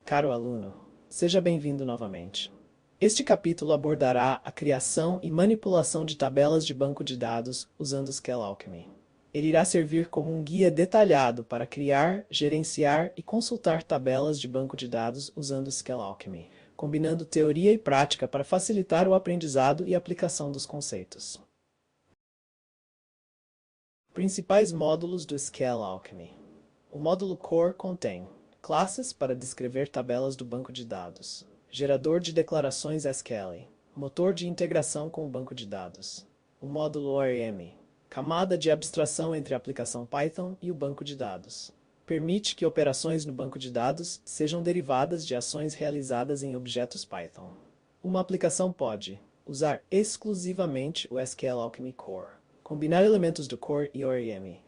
Caro aluno, seja bem-vindo novamente. Este capítulo abordará a criação e manipulação de tabelas de banco de dados usando Scale.Alchemy. Ele irá servir como um guia detalhado para criar, gerenciar e consultar tabelas de banco de dados usando Scale.Alchemy, combinando teoria e prática para facilitar o aprendizado e aplicação dos conceitos. Principais módulos do Scale.Alchemy. O módulo Core contém classes para descrever tabelas do banco de dados, gerador de declarações SQL, motor de integração com o banco de dados, o módulo ORM, camada de abstração entre a aplicação Python e o banco de dados. Permite que operações no banco de dados sejam derivadas de ações realizadas em objetos Python. Uma aplicação pode usar exclusivamente o Scale.Alchemy Core, combinar elementos do Core e ORM.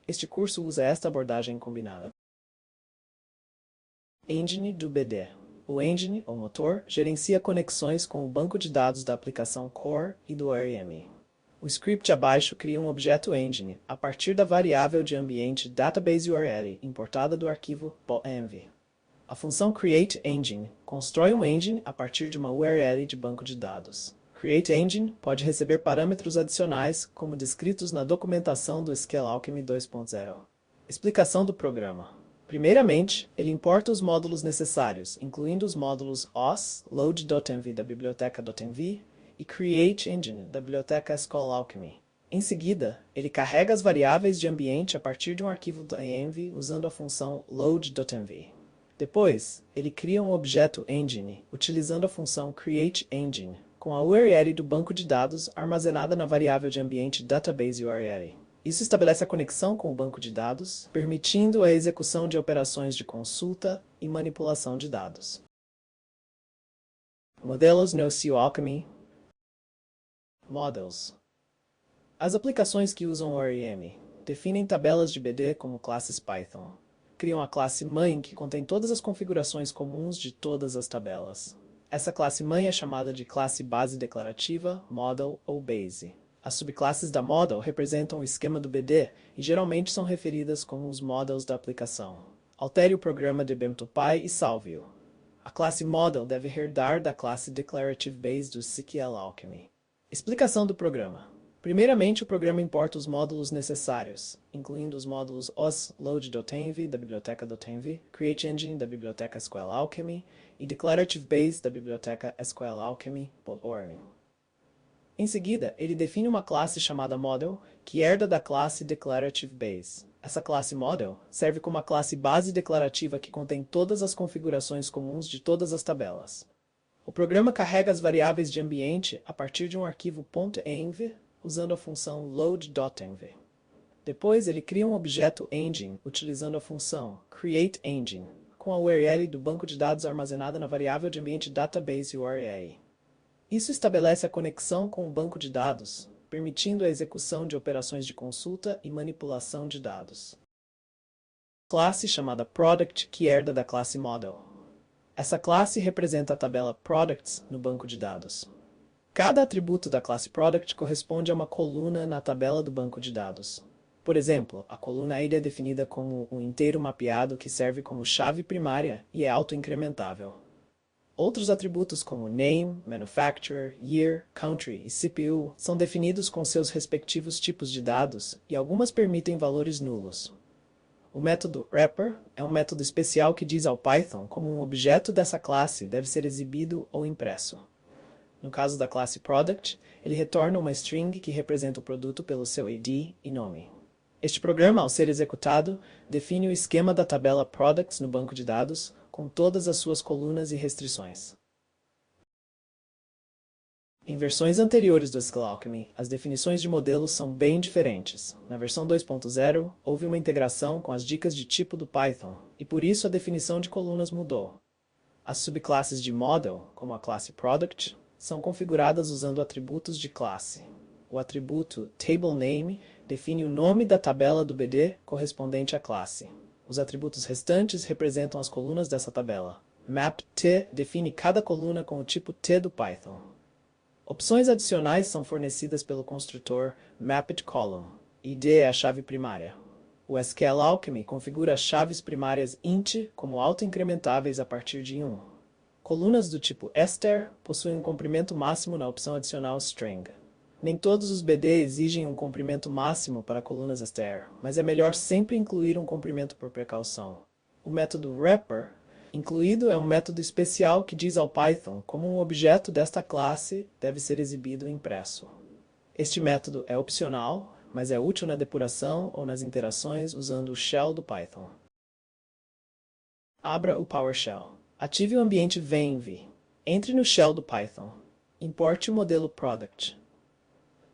Este curso usa esta abordagem combinada. Engine do BD. O engine, ou motor, gerencia conexões com o banco de dados da aplicação Core e do ORM. O script abaixo cria um objeto engine a partir da variável de ambiente database URL importada do arquivo .env. A função createEngine constrói um engine a partir de uma URL de banco de dados. CreateEngine pode receber parâmetros adicionais, como descritos na documentação do Scale.Alchemy 2.0. Explicação do programa. Primeiramente, ele importa os módulos necessários, incluindo os módulos OS, load.env da biblioteca .env e createEngine da biblioteca Scale.Alchemy. Em seguida, ele carrega as variáveis de ambiente a partir de um arquivo .env usando a função load.env. Depois, ele cria um objeto engine utilizando a função createEngine, com a URL do banco de dados armazenada na variável de ambiente database URL. Isso estabelece a conexão com o banco de dados, permitindo a execução de operações de consulta e manipulação de dados. Modelos no Scale.Alchemy. Models. As aplicações que usam ORM definem tabelas de BD como classes Python. Criam a classe mãe que contém todas as configurações comuns de todas as tabelas. Essa classe mãe é chamada de classe base declarativa, model ou base. As subclasses da model representam o esquema do BD e geralmente são referidas como os models da aplicação. Altere o programa de BEM2Py e salve-o. A classe model deve herdar da classe declarative base do Scale.Alchemy. Explicação do programa. Primeiramente, o programa importa os módulos necessários, incluindo os módulos OS, load.env da biblioteca .env, createEngine da biblioteca Scale.Alchemy e declarative base da biblioteca Scale.Alchemy.org. Em seguida, ele define uma classe chamada Model, que herda da classe Declarative Base. Essa classe Model serve como a classe base declarativa que contém todas as configurações comuns de todas as tabelas. O programa carrega as variáveis de ambiente a partir de um arquivo .env usando a função load.env. Depois, ele cria um objeto engine utilizando a função createEngine, com a URL do banco de dados armazenada na variável de ambiente database URL. Isso estabelece a conexão com o banco de dados, permitindo a execução de operações de consulta e manipulação de dados. Classe chamada Product que herda da classe Model. Essa classe representa a tabela Products no banco de dados. Cada atributo da classe Product corresponde a uma coluna na tabela do banco de dados. Por exemplo, a coluna ID é definida como um inteiro mapeado que serve como chave primária e é auto-incrementável. Outros atributos como Name, Manufacturer, Year, Country e CPU são definidos com seus respectivos tipos de dados e algumas permitem valores nulos. O método wrapper é um método especial que diz ao Python como um objeto dessa classe deve ser exibido ou impresso. No caso da classe Product, ele retorna uma string que representa o produto pelo seu ID e nome. Este programa, ao ser executado, define o esquema da tabela Products no banco de dados, com todas as suas colunas e restrições. Em versões anteriores do Scale.Alchemy, as definições de modelos são bem diferentes. Na versão 2.0, houve uma integração com as dicas de tipo do Python, e por isso a definição de colunas mudou. As subclasses de Model, como a classe Product, são configuradas usando atributos de classe. O atributo TableName define o nome da tabela do BD correspondente à classe. Os atributos restantes representam as colunas dessa tabela. MapT define cada coluna com o tipo T do Python. Opções adicionais são fornecidas pelo construtor MapItColumn. ID é a chave primária. O SQL Alchemy configura chaves primárias int como autoincrementáveis a partir de 1. Colunas do tipo str possuem um comprimento máximo na opção adicional string. Nem todos os BD exigem um comprimento máximo para colunas str, mas é melhor sempre incluir um comprimento por precaução. O método wrapper incluído é um método especial que diz ao Python como um objeto desta classe deve ser exibido impresso. Este método é opcional, mas é útil na depuração ou nas interações usando o shell do Python. Abra o PowerShell. Ative o ambiente venv. Entre no shell do Python. Importe o modelo product.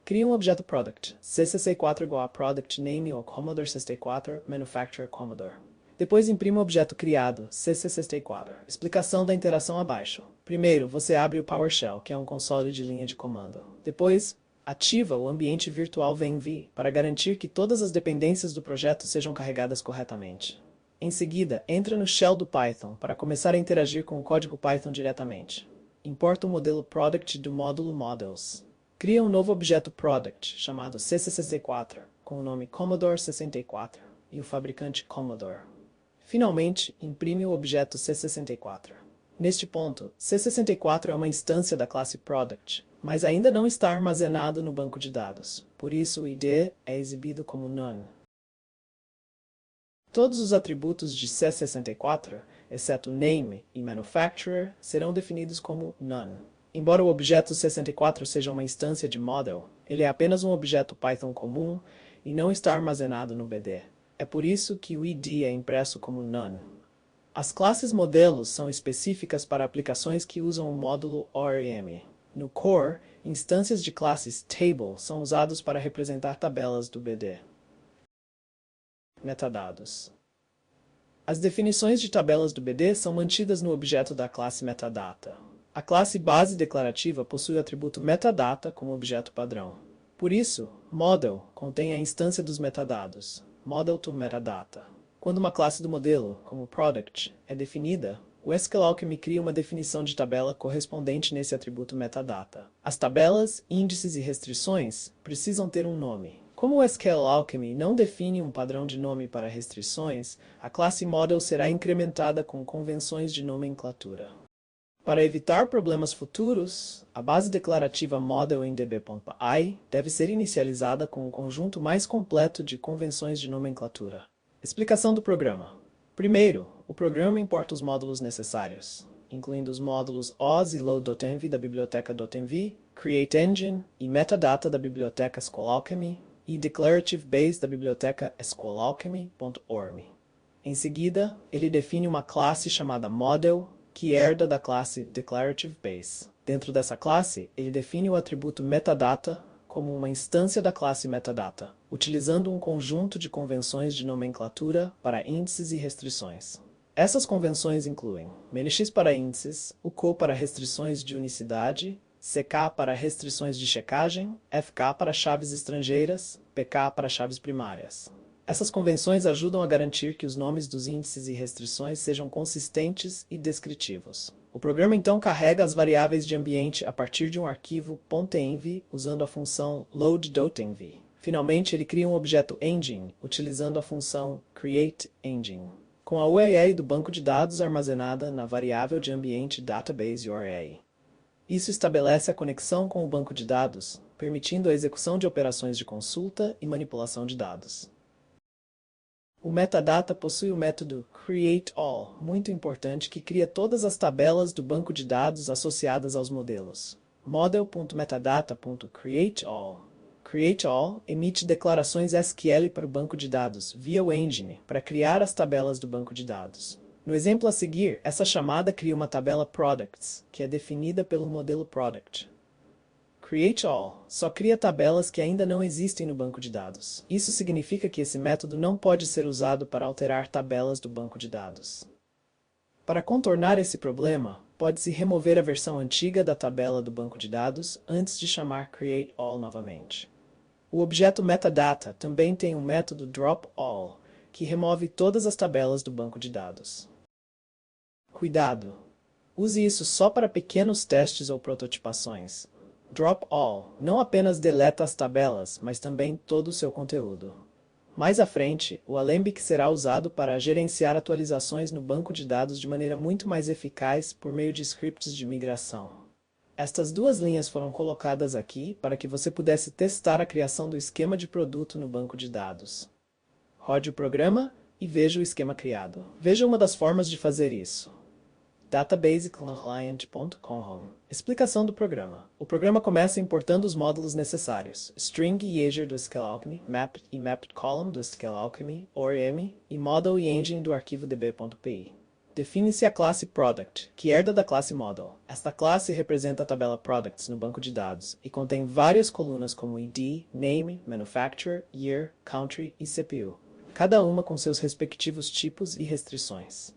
Crie um objeto product, c64 igual a product name ou Commodore 64 manufacturer Commodore. Depois imprima o objeto criado, cc64. Explicação da interação abaixo. Primeiro, você abre o PowerShell, que é um console de linha de comando. Depois, ativa o ambiente virtual venv para garantir que todas as dependências do projeto sejam carregadas corretamente. Em seguida, entra no shell do Python para começar a interagir com o código Python diretamente. Importa o modelo product do módulo models. Cria um novo objeto product, chamado cc64, com o nome Commodore 64 e o fabricante Commodore. Finalmente, imprime o objeto c64. Neste ponto, c64 é uma instância da classe product, mas ainda não está armazenado no banco de dados. Por isso, o ID é exibido como none. Todos os atributos de c64, exceto name e manufacturer, serão definidos como none. Embora o objeto c64 seja uma instância de model, ele é apenas um objeto Python comum e não está armazenado no BD. É por isso que o ID é impresso como none. As classes modelos são específicas para aplicações que usam o módulo ORM. No core, instâncias de classes table são usados para representar tabelas do BD. Metadados. As definições de tabelas do BD são mantidas no objeto da classe metadata. A classe base declarativa possui o atributo metadata como objeto padrão. Por isso, model contém a instância dos metadados, model to metadata. Quando uma classe do modelo, como product, é definida, o SQL Alchemy cria uma definição de tabela correspondente nesse atributo metadata. As tabelas, índices e restrições precisam ter um nome. Como o SQL Alchemy não define um padrão de nome para restrições, a classe model será incrementada com convenções de nomenclatura. Para evitar problemas futuros, a base declarativa model em db.i deve ser inicializada com um conjunto mais completo de convenções de nomenclatura. Explicação do programa. Primeiro, o programa importa os módulos necessários, incluindo os módulos OS e load.env da biblioteca .env, createEngine e metadata da biblioteca SQLAlchemy e declarative base da biblioteca sqlalchemy.org. Em seguida, ele define uma classe chamada model, que herda da classe declarative base. Dentro dessa classe, ele define o atributo metadata como uma instância da classe metadata, utilizando um conjunto de convenções de nomenclatura para índices e restrições. Essas convenções incluem MNX para índices, UCO para restrições de unicidade, CK para restrições de checagem, FK para chaves estrangeiras, PK para chaves primárias. Essas convenções ajudam a garantir que os nomes dos índices e restrições sejam consistentes e descritivos. O programa então carrega as variáveis de ambiente a partir de um arquivo .env usando a função load.env. Finalmente, ele cria um objeto engine utilizando a função createEngine, com a URL do banco de dados armazenada na variável de ambiente database URL. Isso estabelece a conexão com o banco de dados, permitindo a execução de operações de consulta e manipulação de dados. O metadata possui o método createAll, muito importante, que cria todas as tabelas do banco de dados associadas aos modelos. Model.metadata.createAll. CreateAll emite declarações SQL para o banco de dados, via o engine, para criar as tabelas do banco de dados. No exemplo a seguir, essa chamada cria uma tabela products, que é definida pelo modelo product. CreateAll só cria tabelas que ainda não existem no banco de dados. Isso significa que esse método não pode ser usado para alterar tabelas do banco de dados. Para contornar esse problema, pode-se remover a versão antiga da tabela do banco de dados antes de chamar createAll novamente. O objeto metadata também tem um método dropAll, que remove todas as tabelas do banco de dados. Cuidado! Use isso só para pequenos testes ou prototipações. Drop All não apenas deleta as tabelas, mas também todo o seu conteúdo. Mais à frente, o Alembic será usado para gerenciar atualizações no banco de dados de maneira muito mais eficaz por meio de scripts de migração. Estas duas linhas foram colocadas aqui para que você pudesse testar a criação do esquema de produto no banco de dados. Rode o programa e veja o esquema criado. Veja uma das formas de fazer isso. databaseclient.com. Explicação do programa. O programa começa importando os módulos necessários: string e Azure do Scale-Alchemy, map e mapped column do Scale-Alchemy, ORM, e model e engine do arquivo db.py. Define-se a classe Product, que herda da classe Model. Esta classe representa a tabela Products no banco de dados e contém várias colunas como ID, Name, Manufacturer, Year, Country e CPU, cada uma com seus respectivos tipos e restrições.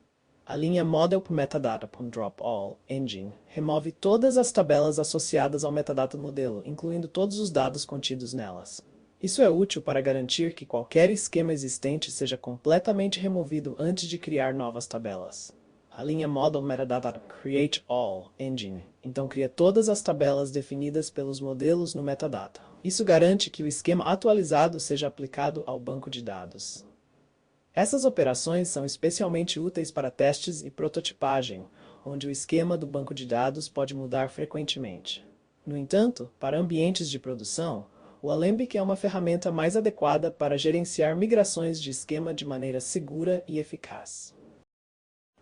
A linha model.metadata.dropAll engine remove todas as tabelas associadas ao metadata do modelo, incluindo todos os dados contidos nelas. Isso é útil para garantir que qualquer esquema existente seja completamente removido antes de criar novas tabelas. A linha model.metadata.createAll engine então cria todas as tabelas definidas pelos modelos no metadata. Isso garante que o esquema atualizado seja aplicado ao banco de dados. Essas operações são especialmente úteis para testes e prototipagem, onde o esquema do banco de dados pode mudar frequentemente. No entanto, para ambientes de produção, o Alembic é uma ferramenta mais adequada para gerenciar migrações de esquema de maneira segura e eficaz.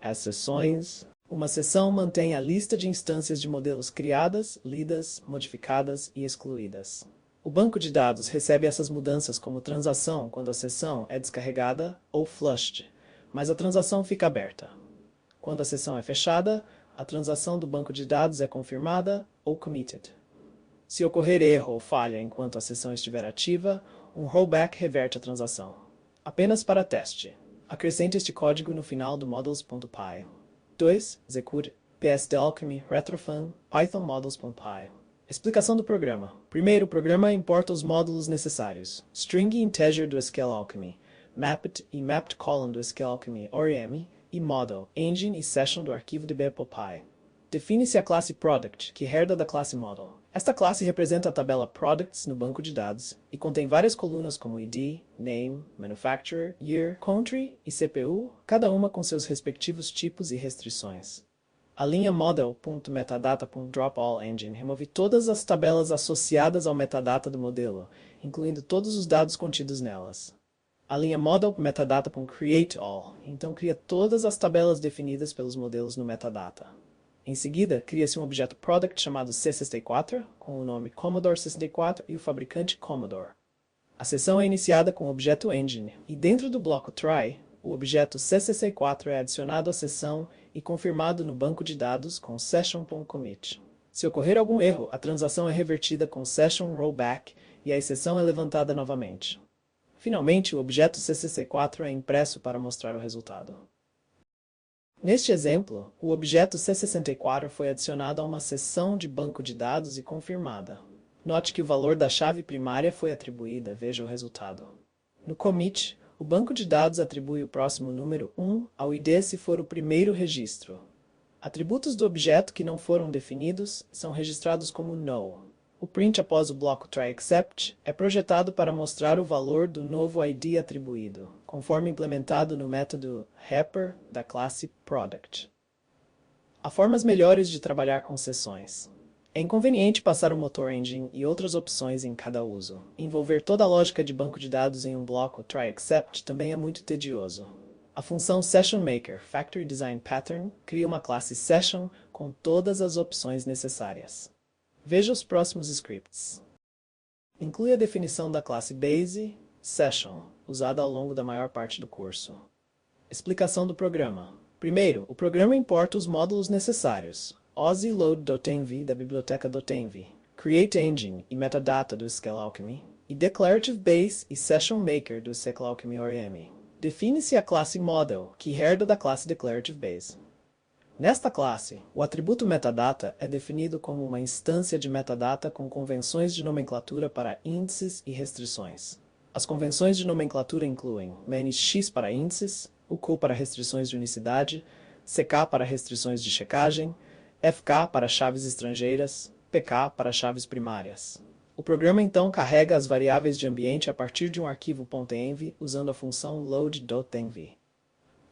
As seções. Uma seção mantém a lista de instâncias de modelos criadas, lidas, modificadas e excluídas. O banco de dados recebe essas mudanças como transação quando a seção é descarregada ou flushed, mas a transação fica aberta. Quando a seção é fechada, a transação do banco de dados é confirmada ou committed. Se ocorrer erro ou falha enquanto a seção estiver ativa, um rollback reverte a transação. Apenas para teste. Acrescente este código no final do models.py. 2. Execute psdalchemy retrofun python models.py. Explicação do programa. Primeiro, o programa importa os módulos necessários: string e integer do Scale-Alchemy, mapped e mapped column do Scale-Alchemy ORM, e model, engine e session do arquivo db.py. Define-se a classe Product, que herda da classe Model. Esta classe representa a tabela Products no banco de dados e contém várias colunas como ID, Name, Manufacturer, Year, Country e CPU, cada uma com seus respectivos tipos e restrições. A linha model.metadata.dropAll engine remove todas as tabelas associadas ao metadata do modelo, incluindo todos os dados contidos nelas. A linha model.metadata.createAll então cria todas as tabelas definidas pelos modelos no metadata. Em seguida, cria-se um objeto Product chamado C64, com o nome Commodore 64 e o fabricante Commodore. A sessão é iniciada com o objeto Engine, e dentro do bloco Try, o objeto C64 é adicionado à sessão e confirmado no banco de dados com session.commit. Se ocorrer algum erro, a transação é revertida com session rollback e a exceção é levantada novamente. Finalmente, o objeto C64 é impresso para mostrar o resultado. Neste exemplo, o objeto C64 foi adicionado a uma seção de banco de dados e confirmada. Note que o valor da chave primária foi atribuída, veja o resultado. No commit, o banco de dados atribui o próximo número 1 ao ID se for o primeiro registro. Atributos do objeto que não foram definidos são registrados como null. O print após o bloco tryExcept é projetado para mostrar o valor do novo ID atribuído, conforme implementado no método wrapper da classe Product. Há formas melhores de trabalhar com seções. É inconveniente passar o motor engine e outras opções em cada uso. Envolver toda a lógica de banco de dados em um bloco tryExcept também é muito tedioso. A função SessionMaker Factory Design Pattern cria uma classe Session com todas as opções necessárias. Veja os próximos scripts. Inclui a definição da classe Base Session, usada ao longo da maior parte do curso. Explicação do programa. Primeiro, o programa importa os módulos necessários: OZLoad.env da biblioteca .env, CreateEngine e metadata do Scale-Alchemy, e Declarative Base e SessionMaker do Scale-Alchemy ORM. Define-se a classe Model, que herda da classe Declarative Base. Nesta classe, o atributo metadata é definido como uma instância de metadata com convenções de nomenclatura para índices e restrições. As convenções de nomenclatura incluem manX para índices, UQ para restrições de unicidade, CK para restrições de checagem, FK para chaves estrangeiras, PK para chaves primárias. O programa então carrega as variáveis de ambiente a partir de um arquivo .env usando a função load.env.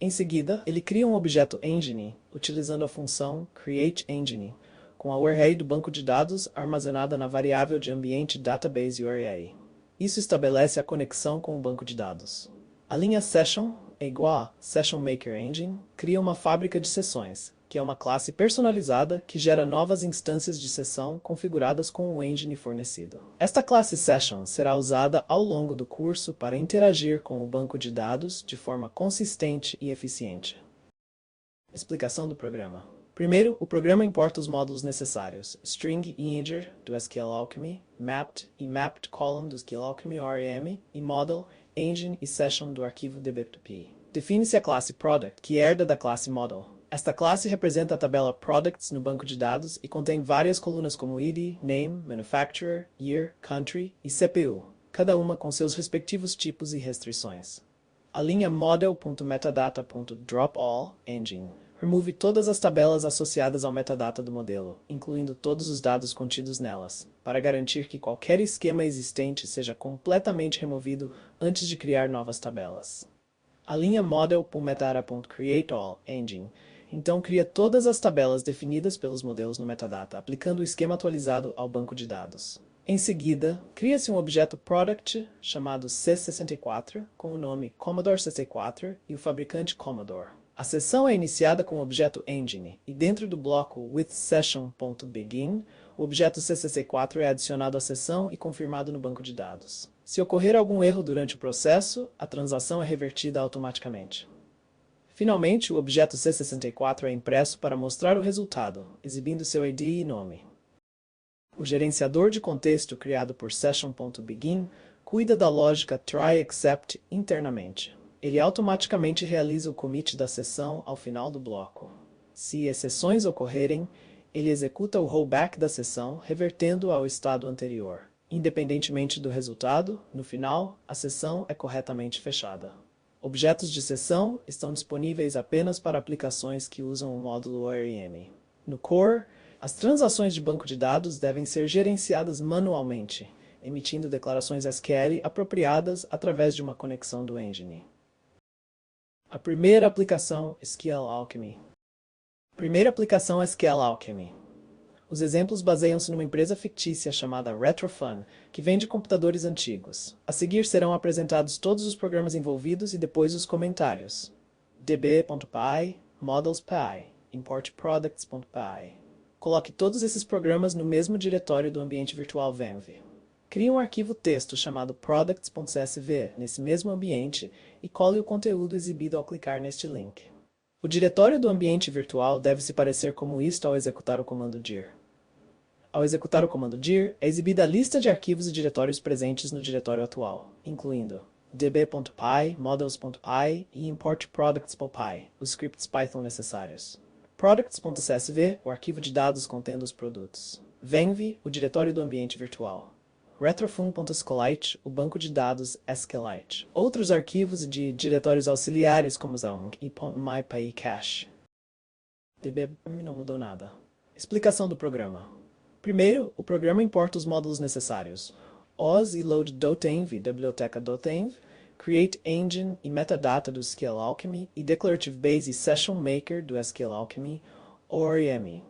Em seguida, ele cria um objeto engine utilizando a função createEngine, com a URL do banco de dados armazenada na variável de ambiente database URL. Isso estabelece a conexão com o banco de dados. A linha Session é igual a SessionMakerEngine, cria uma fábrica de sessões, que é uma classe personalizada que gera novas instâncias de sessão configuradas com o engine fornecido. Esta classe Session será usada ao longo do curso para interagir com o banco de dados de forma consistente e eficiente. Explicação do programa. Primeiro, o programa importa os módulos necessários, string e integer do SQLAlchemy, mapped e mapped column do SQLAlchemy ORM e model, engine e session do arquivo db2p. Define-se a classe product, que herda da classe model. Esta classe representa a tabela products no banco de dados e contém várias colunas como id, name, manufacturer, year, country e CPU, cada uma com seus respectivos tipos e restrições. A linha model.metadata.dropAll engine remove todas as tabelas associadas ao metadata do modelo, incluindo todos os dados contidos nelas, para garantir que qualquer esquema existente seja completamente removido antes de criar novas tabelas. A linha model.metadata.createAll engine então cria todas as tabelas definidas pelos modelos no metadata, aplicando o esquema atualizado ao banco de dados. Em seguida, cria-se um objeto product chamado C64 com o nome Commodore 64 e o fabricante Commodore. A sessão é iniciada com o objeto engine e dentro do bloco withSession.begin, o objeto C64 é adicionado à sessão e confirmado no banco de dados. Se ocorrer algum erro durante o processo, a transação é revertida automaticamente. Finalmente, o objeto C64 é impresso para mostrar o resultado, exibindo seu ID e nome. O gerenciador de contexto criado por Session.begin cuida da lógica try-except internamente. Ele automaticamente realiza o commit da sessão ao final do bloco. Se exceções ocorrerem, ele executa o rollback da sessão, revertendo ao estado anterior. Independentemente do resultado, no final, a sessão é corretamente fechada. Objetos de sessão estão disponíveis apenas para aplicações que usam o módulo ORM. No core, as transações de banco de dados devem ser gerenciadas manualmente, emitindo declarações SQL apropriadas através de uma conexão do engine. A primeira aplicação SQLAlchemy. Primeira aplicação SQLAlchemy. Os exemplos baseiam-se numa empresa fictícia chamada Retrofun, que vende computadores antigos. A seguir serão apresentados todos os programas envolvidos e depois os comentários. db.py, models.py, importproducts.py. Coloque todos esses programas no mesmo diretório do ambiente virtual Venv. Crie um arquivo texto chamado products.csv nesse mesmo ambiente e cole o conteúdo exibido ao clicar neste link. O diretório do ambiente virtual deve se parecer como isto ao executar o comando dir. Ao executar o comando dir, é exibida a lista de arquivos e diretórios presentes no diretório atual, incluindo db.py, models.py e importproducts.py, os scripts Python necessários. Products.csv, o arquivo de dados contendo os produtos. Venv, o diretório do ambiente virtual. Retrofun.sqlite, o banco de dados SQLite. Outros arquivos de diretórios auxiliares como Zong e .mypycache. db não mudou nada. Explicação do programa. Primeiro, o programa importa os módulos necessários. OS e load.env da biblioteca .env, createEngine e metadata do SQLAlchemy e declarative base e session maker do SQLAlchemy ORM.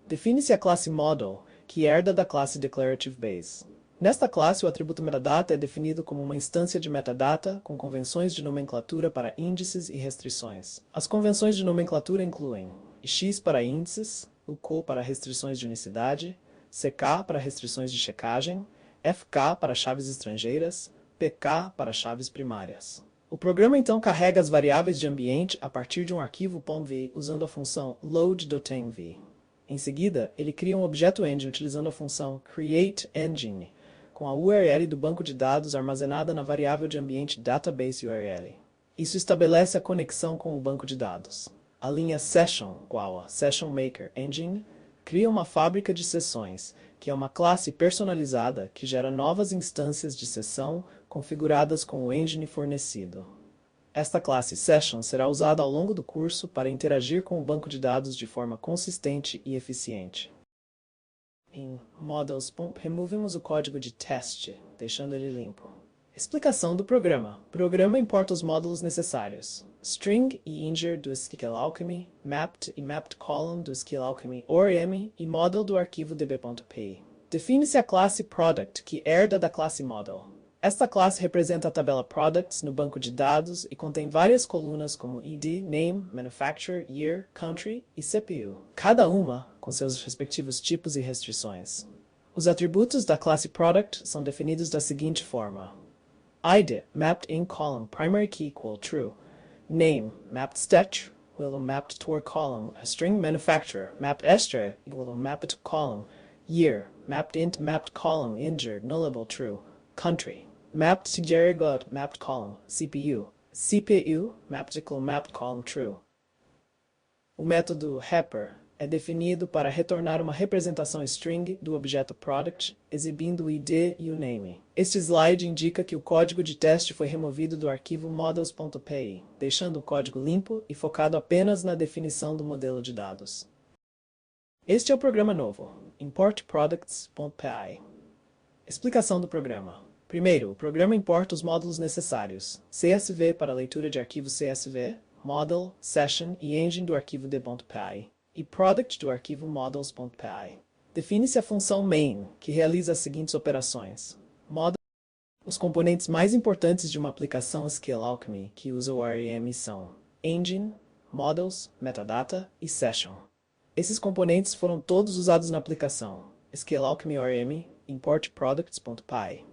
Define-se a classe model, que herda da classe declarative base. Nesta classe, o atributo metadata é definido como uma instância de metadata com convenções de nomenclatura para índices e restrições. As convenções de nomenclatura incluem ix para índices, uco para restrições de unicidade, ck para restrições de checagem, fk para chaves estrangeiras, pk para chaves primárias. O programa então carrega as variáveis de ambiente a partir de um arquivo .env usando a função load.env. Em seguida, ele cria um objeto engine utilizando a função createEngine, com a URL do banco de dados armazenada na variável de ambiente database URL. Isso estabelece a conexão com o banco de dados. A linha Session, igual a SessionMakerEngine, cria uma fábrica de sessões, que é uma classe personalizada que gera novas instâncias de sessão configuradas com o engine fornecido. Esta classe Session será usada ao longo do curso para interagir com o banco de dados de forma consistente e eficiente. em models, removemos o código de teste, deixando ele limpo. Explicação do programa. O programa importa os módulos necessários. String e integer do Skill Alchemy, mapped e mapped column do Skill Alchemy ORM e model do arquivo db.py. Define-se a classe product, que herda da classe model. Esta classe representa a tabela products no banco de dados e contém várias colunas como id, name, manufacturer, year, country e CPU, cada uma com seus respectivos tipos e restrições. Os atributos da classe product são definidos da seguinte forma: id, mapped in column, primary key equal true. Name, mapped stat, equal mapped toward column. A string manufacturer, mapped extra, equal mapped column. Year, mapped int, mapped column, integer, nullable true. Country, mapped to got mapped column. CPU, mapped equal mapped column true. O método wrapper é definido para retornar uma representação string do objeto product, exibindo o id e o name. Este slide indica que o código de teste foi removido do arquivo models.py, deixando o código limpo e focado apenas na definição do modelo de dados. Este é o programa novo, importProducts.py. Explicação do programa. Primeiro, o programa importa os módulos necessários: CSV para leitura de arquivo CSV, model, session e engine do arquivo d.py, e product do arquivo models.py. Define-se a função main, que realiza as seguintes operações. Model. Os componentes mais importantes de uma aplicação Skill Alchemy que usa o ORM são engine, models, metadata e session. Esses componentes foram todos usados na aplicação Skill Alchemy ORM importProducts.py.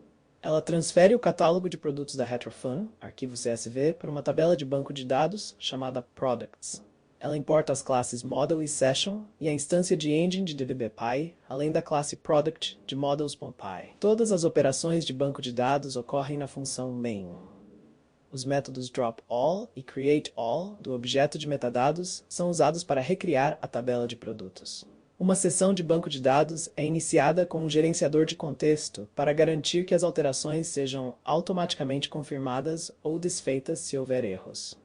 Ela transfere o catálogo de produtos da Retrofun, arquivo CSV, para uma tabela de banco de dados chamada Products. Ela importa as classes Model e Session e a instância de Engine de DBPy, além da classe Product de Models.py. Todas as operações de banco de dados ocorrem na função main. Os métodos dropAll e createAll do objeto de metadados são usados para recriar a tabela de produtos. Uma seção de banco de dados é iniciada com um gerenciador de contexto para garantir que as alterações sejam automaticamente confirmadas ou desfeitas se houver erros.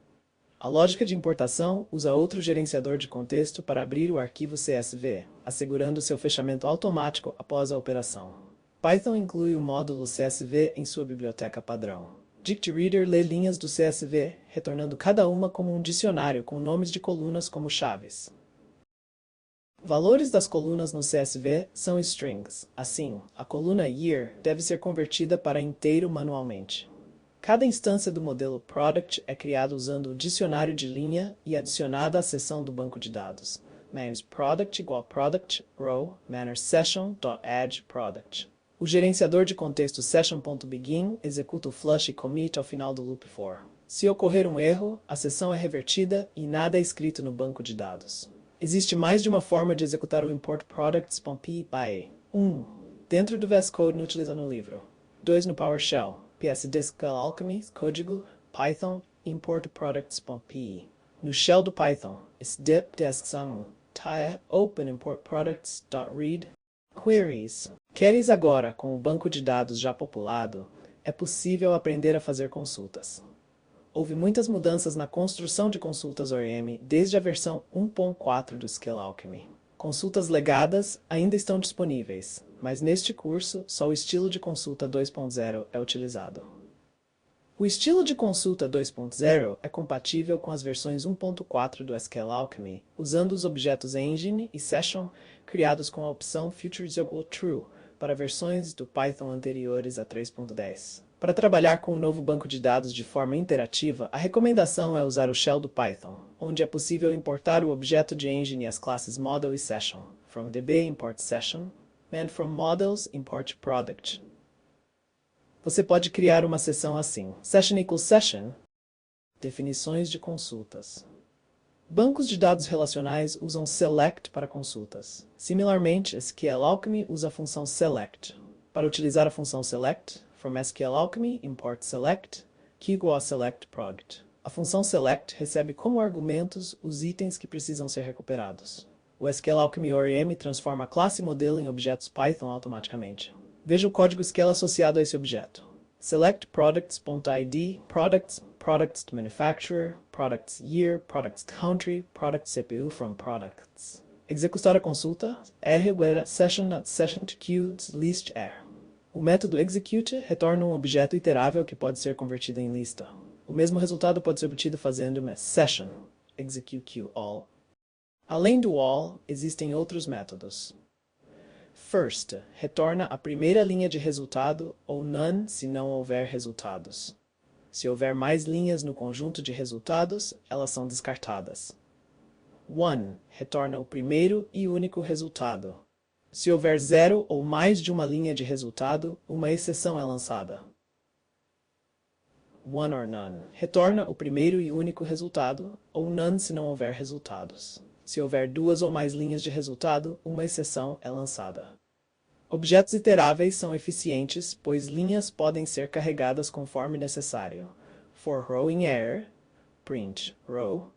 A lógica de importação usa outro gerenciador de contexto para abrir o arquivo CSV, assegurando seu fechamento automático após a operação. Python inclui o módulo CSV em sua biblioteca padrão. DictReader lê linhas do CSV, retornando cada uma como um dicionário com nomes de colunas como chaves. Valores das colunas no CSV são strings. Assim, a coluna year deve ser convertida para inteiro manualmente. Cada instância do modelo product é criada usando o dicionário de linha e adicionada à seção do banco de dados. Manage product igual product row manage session.add product. O gerenciador de contexto session.begin executa o flush e commit ao final do loop for. Se ocorrer um erro, a seção é revertida e nada é escrito no banco de dados. Existe mais de uma forma de executar o importProducts.py. 1. Dentro do VS Code utilizado no livro. 2. No PowerShell. PSD Skill Alchemy, código, Python, importProducts.py. No shell do Python, sdip desc-1, tie open importProducts.read. Queries. Queres agora, com o banco de dados já populado, é possível aprender a fazer consultas. Houve muitas mudanças na construção de consultas ORM desde a versão 1.4 do Skill Alchemy. Consultas legadas ainda estão disponíveis, mas neste curso só o estilo de consulta 2.0 é utilizado. O estilo de consulta 2.0 é compatível com as versões 1.4 do Skill Alchemy, usando os objetos Engine e Session criados com a opção FutureIsTrue para versões do Python anteriores a 3.10. Para trabalhar com o novo banco de dados de forma interativa, a recomendação é usar o shell do Python, onde é possível importar o objeto de Engine e as classes Model e Session. From DB import Session, and from Models import Product. Você pode criar uma seção assim: Session equals Session. Definições de consultas. Bancos de dados relacionais usam select para consultas. Similarmente, SQL Alchemy usa a função select. Para utilizar a função select, from SQL Alchemy, import select, que igual a select product. A função select recebe como argumentos os itens que precisam ser recuperados. O SQL Alchemy ORM transforma a classe modelo em objetos Python automaticamente. Veja o código SQL associado a esse objeto. Select products.id, products to manufacturer, products year, products country, product CPU from products. Executar a consulta, R where session not session to queue list R. O método execute retorna um objeto iterável que pode ser convertido em lista. O mesmo resultado pode ser obtido fazendo uma session, execute queue all. Além do all, existem outros métodos. First, retorna a primeira linha de resultado ou none se não houver resultados. Se houver mais linhas no conjunto de resultados, elas são descartadas. One, retorna o primeiro e único resultado. Se houver zero ou mais de uma linha de resultado, uma exceção é lançada. One or none, retorna o primeiro e único resultado, ou none se não houver resultados. Se houver duas ou mais linhas de resultado, uma exceção é lançada. Objetos iteráveis são eficientes, pois linhas podem ser carregadas conforme necessário. For row in error, print row.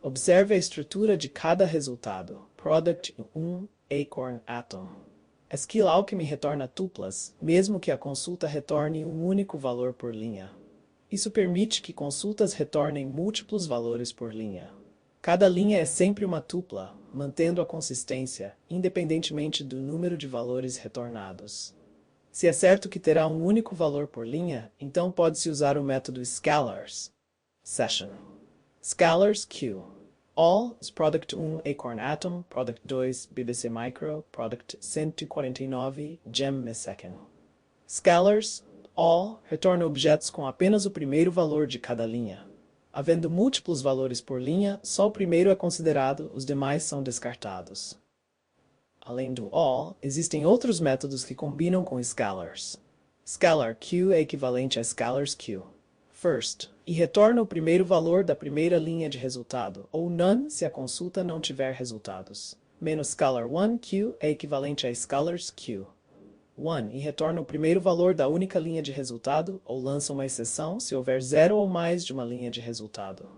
Observe a estrutura de cada resultado. Product 1, acorn atom. Skill Alchemy retorna tuplas, mesmo que a consulta retorne um único valor por linha. Isso permite que consultas retornem múltiplos valores por linha. Cada linha é sempre uma tupla, mantendo a consistência, independentemente do número de valores retornados. Se é certo que terá um único valor por linha, então pode-se usar o método scalars. Session. Scalars queue. All Product 1 Acorn Atom, Product 2 BBC Micro, Product 149 Gem Mesecond. Scalars all retorna objetos com apenas o primeiro valor de cada linha. Havendo múltiplos valores por linha, só o primeiro é considerado, os demais são descartados. Além do all, existem outros métodos que combinam com scalars. Scalar queue é equivalente a scalars queue. First, e retorna o primeiro valor da primeira linha de resultado, ou none se a consulta não tiver resultados. Menos scalar 1 queue é equivalente a scalars queue. 1 e retorna o primeiro valor da única linha de resultado, ou lança uma exceção se houver zero ou mais de uma linha de resultado.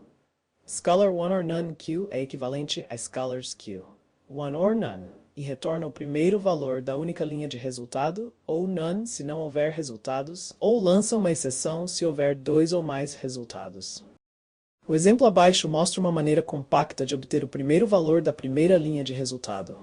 Scalar 1 or none queue é equivalente a scalars queue. 1 or none e retorna o primeiro valor da única linha de resultado, ou none se não houver resultados, ou lança uma exceção se houver dois ou mais resultados. O exemplo abaixo mostra uma maneira compacta de obter o primeiro valor da primeira linha de resultado.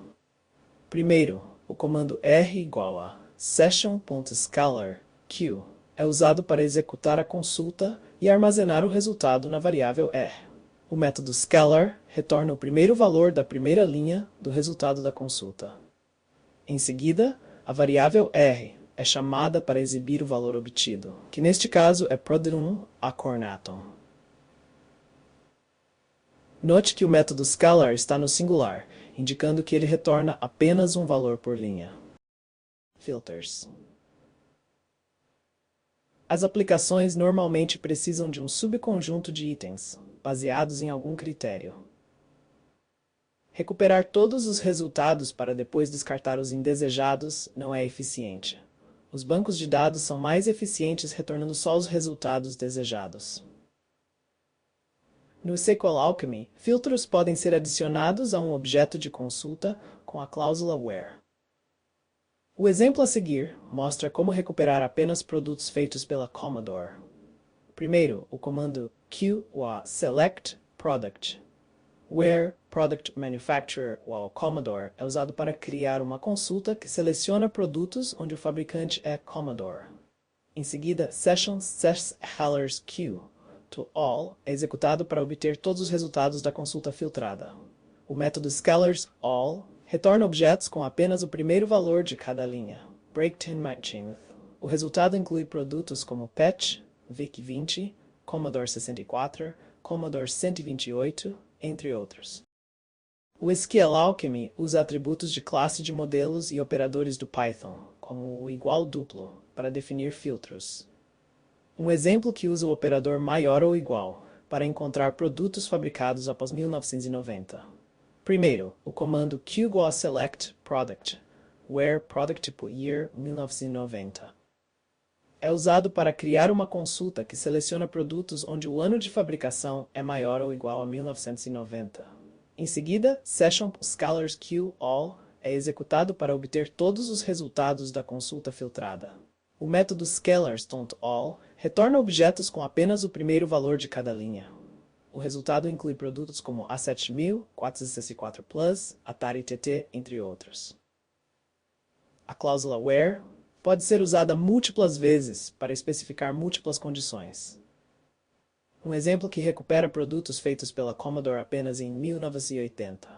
Primeiro, o comando R igual a session.scalar queue é usado para executar a consulta e armazenar o resultado na variável R. O método scalar retorna o primeiro valor da primeira linha do resultado da consulta. Em seguida, a variável R é chamada para exibir o valor obtido, que neste caso é prod1 acorn atom. Note que o método scalar está no singular, indicando que ele retorna apenas um valor por linha. Filters. As aplicações normalmente precisam de um subconjunto de itens, baseados em algum critério. Recuperar todos os resultados para depois descartar os indesejados não é eficiente. Os bancos de dados são mais eficientes retornando só os resultados desejados. No SQL Alchemy, filtros podem ser adicionados a um objeto de consulta com a cláusula where. O exemplo a seguir mostra como recuperar apenas produtos feitos pela Commodore. Primeiro, o comando select product, where product manufacturer Commodore é usado para criar uma consulta que seleciona produtos onde o fabricante é Commodore. Em seguida, session scalars queue to all é executado para obter todos os resultados da consulta filtrada. O método scalars all retorna objetos com apenas o primeiro valor de cada linha. Break10 matching. O resultado inclui produtos como PET, VIC-20, Commodore 64, Commodore 128, entre outros. O SQL Alchemy usa atributos de classe de modelos e operadores do Python, como o igual duplo, para definir filtros. Um exemplo que usa o operador maior ou igual para encontrar produtos fabricados após 1990. Primeiro, o comando select product, where product tipo year 1990. É usado para criar uma consulta que seleciona produtos onde o ano de fabricação é maior ou igual a 1990. Em seguida, session scalars queue all é executado para obter todos os resultados da consulta filtrada. O método scalars.all retorna objetos com apenas o primeiro valor de cada linha. O resultado inclui produtos como A7000, 464 Plus, Atari TT, entre outros. A cláusula where pode ser usada múltiplas vezes para especificar múltiplas condições. Um exemplo que recupera produtos feitos pela Commodore apenas em 1980.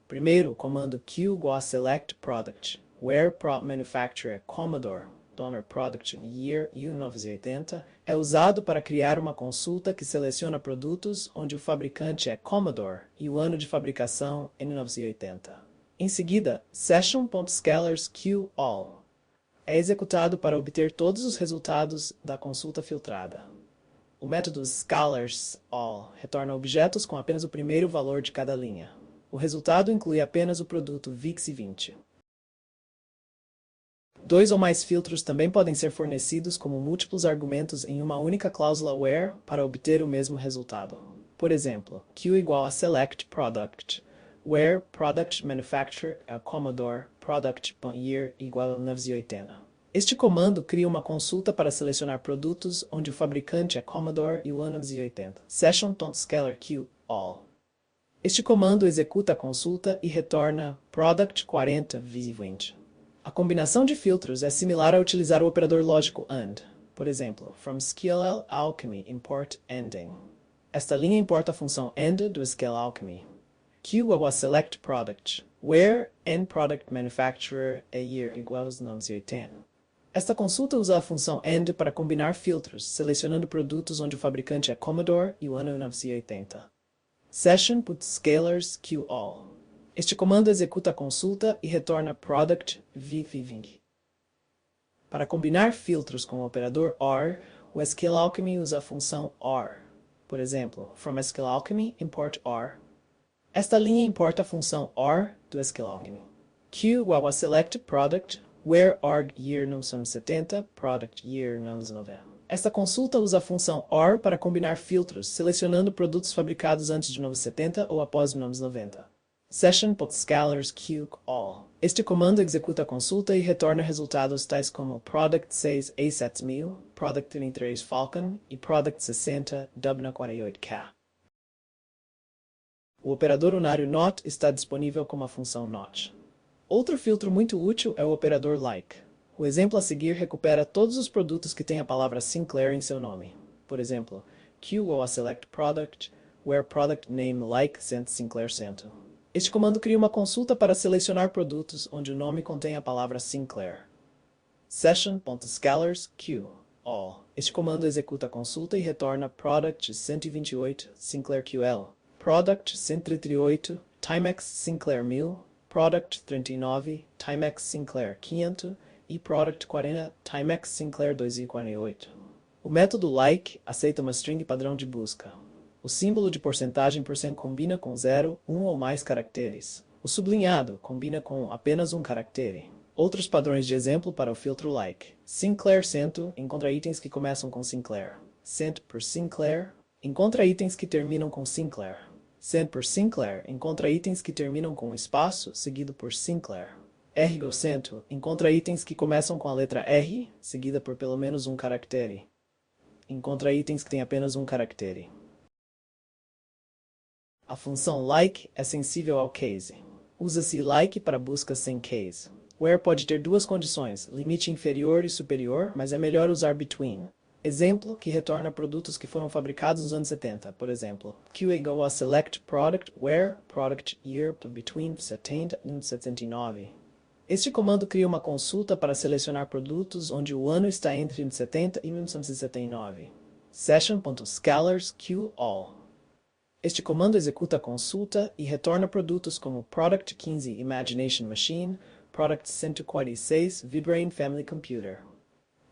Primeiro, o comando Q igual a select product, where prop manufacturer Commodore, $product year 1980, é usado para criar uma consulta que seleciona produtos onde o fabricante é Commodore e o ano de fabricação é 1980. Em seguida, session.scalarsQAll é executado para obter todos os resultados da consulta filtrada. O método scalarsAll retorna objetos com apenas o primeiro valor de cada linha. O resultado inclui apenas o produto VIX20. Dois ou mais filtros também podem ser fornecidos como múltiplos argumentos em uma única cláusula where para obter o mesmo resultado. Por exemplo, Q igual a select product, where product manufacturer é Commodore, product year igual a 1980. Este comando cria uma consulta para selecionar produtos onde o fabricante é Commodore e o ano 1980. Session.scalarQAll. Este comando executa a consulta e retorna product 40 V20. A combinação de filtros é similar a utilizar o operador lógico AND. Por exemplo, from Scale Alchemy import ending. Esta linha importa a função AND do Scale Alchemy. Q igual a select product, where end product manufacturer é year igual a 1980. Esta consulta usa a função AND para combinar filtros, selecionando produtos onde o fabricante é Commodore e o ano é 1980. Session.scalarsQAll. Este comando executa a consulta e retorna product VV20. Para combinar filtros com o operador OR, o Scale Alchemy usa a função OR. Por exemplo, from Scale Alchemy import OR. Esta linha importa a função OR do Scale Alchemy. Q igual a select product, where org year 1970, product year 1990. Esta consulta usa a função OR para combinar filtros, selecionando produtos fabricados antes de 1970 ou após 1990. Session.scalarsQAll. Este comando executa a consulta e retorna resultados tais como Product 6 A7000, Product 33 Falcon e Product 60 WN48K. O operador unário NOT está disponível como a função NOT. Outro filtro muito útil é o operador like. O exemplo a seguir recupera todos os produtos que têm a palavra Sinclair em seu nome. Por exemplo, Q ou a select product, where product name like sent Sinclair sent. Este comando cria uma consulta para selecionar produtos onde o nome contém a palavra Sinclair. Session.scalarsQAll. Este comando executa a consulta e retorna Product 128 Sinclair QL, Product 138 Timex Sinclair 1000, Product 39 Timex Sinclair 500 e Product 40 Timex Sinclair 248. O método like aceita uma string padrão de busca. O símbolo de porcentagem % combina com 0, 1 ou mais caracteres. O sublinhado combina com apenas um caractere. Outros padrões de exemplo para o filtro like. Sinclair cento encontra itens que começam com Sinclair. Cent por Sinclair encontra itens que terminam com Sinclair. Cent por Sinclair encontra itens que terminam com espaço seguido por Sinclair. R cento encontra itens que começam com a letra R seguida por pelo menos um caractere. Encontra itens que têm apenas um caractere. A função like é sensível ao case. Usa-se like para buscas sem case. Where pode ter duas condições, limite inferior e superior, mas é melhor usar between. Exemplo, que retorna produtos que foram fabricados nos anos 70, por exemplo. Q igual a select product, where product year between 70 e 79. Este comando cria uma consulta para selecionar produtos onde o ano está entre 1970 e 1979. Session.scalarsQAll. Este comando executa a consulta e retorna produtos como Product 15 Imagination Machine, Product 146 VBrain Family Computer.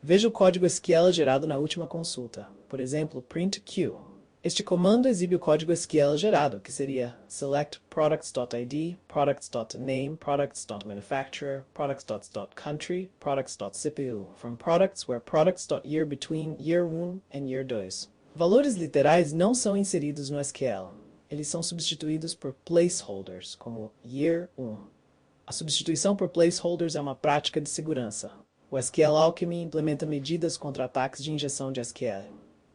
Veja o código SQL gerado na última consulta. Por exemplo, print Q. Este comando exibe o código SQL gerado, que seria select products.id, products.name, products.manufacturer, products.country, products.cpu, from products where products.year between year 1 and year 2. Valores literais não são inseridos no SQL. Eles são substituídos por placeholders, como year 1. A substituição por placeholders é uma prática de segurança. O SQL Alchemy implementa medidas contra ataques de injeção de SQL.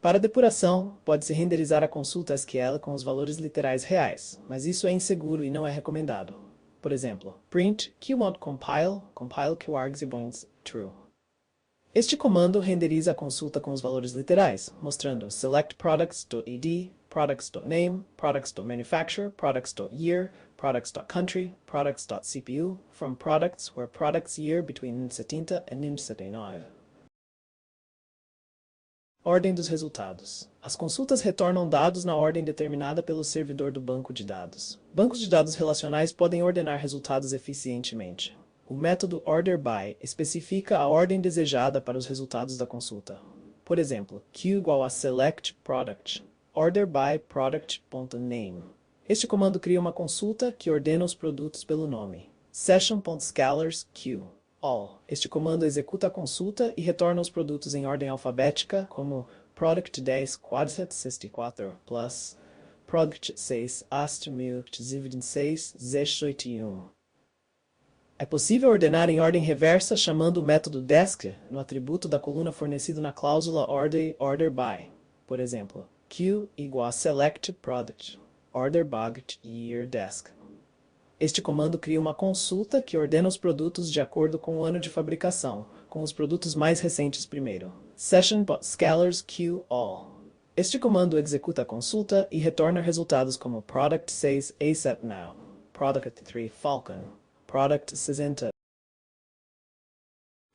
Para depuração, pode-se renderizar a consulta SQL com os valores literais reais, mas isso é inseguro e não é recomendado. Por exemplo, print qmod compile qargs true. Este comando renderiza a consulta com os valores literais, mostrando selectproducts.id, products.name, products.manufacturer, products.year, products.country, products.cpu, from products where products year between NIM70 e NIM79. Ordem dos resultados. As consultas retornam dados na ordem determinada pelo servidor do banco de dados. Bancos de dados relacionais podem ordenar resultados eficientemente. O método OrderBy especifica a ordem desejada para os resultados da consulta. Por exemplo, Q igual a selectProduct, orderByProduct.name. Este comando cria uma consulta que ordena os produtos pelo nome. Session.scalarsQ. All. Este comando executa a consulta e retorna os produtos em ordem alfabética, como Product 10 464 plus Product 6 8.26 Z81. É possível ordenar em ordem reversa chamando o método desc no atributo da coluna fornecido na cláusula OrderBy. Por exemplo, Q igual a selectProduct, orderByYearDesc. Este comando cria uma consulta que ordena os produtos de acordo com o ano de fabricação, com os produtos mais recentes primeiro. Session.scalarsQAll. Este comando executa a consulta e retorna resultados como Product 6 ASAP Now, Product 3 Falcon, Product 60.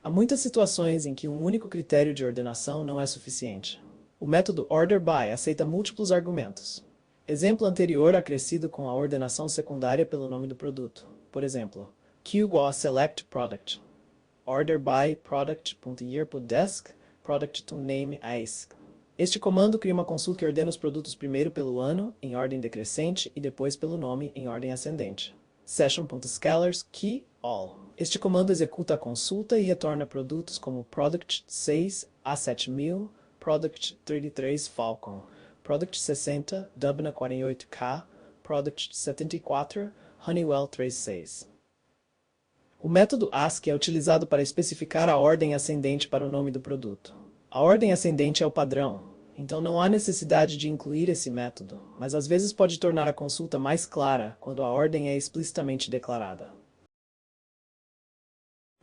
Há muitas situações em que um único critério de ordenação não é suficiente. O método OrderBy aceita múltiplos argumentos. Exemplo anterior acrescido com a ordenação secundária pelo nome do produto. Por exemplo, Q igual a selectProduct, orderByProduct.year.desk, product.name ASC. Este comando cria uma consulta que ordena os produtos primeiro pelo ano, em ordem decrescente, e depois pelo nome, em ordem ascendente. Session.scalarsKeyAll. Este comando executa a consulta e retorna produtos como Product 6 A7000, Product 33 Falcon, Product 60 Dubna 48K, Product 74 Honeywell 36. O método ASCII é utilizado para especificar a ordem ascendente para o nome do produto. A ordem ascendente é o padrão, então não há necessidade de incluir esse método, mas às vezes pode tornar a consulta mais clara quando a ordem é explicitamente declarada.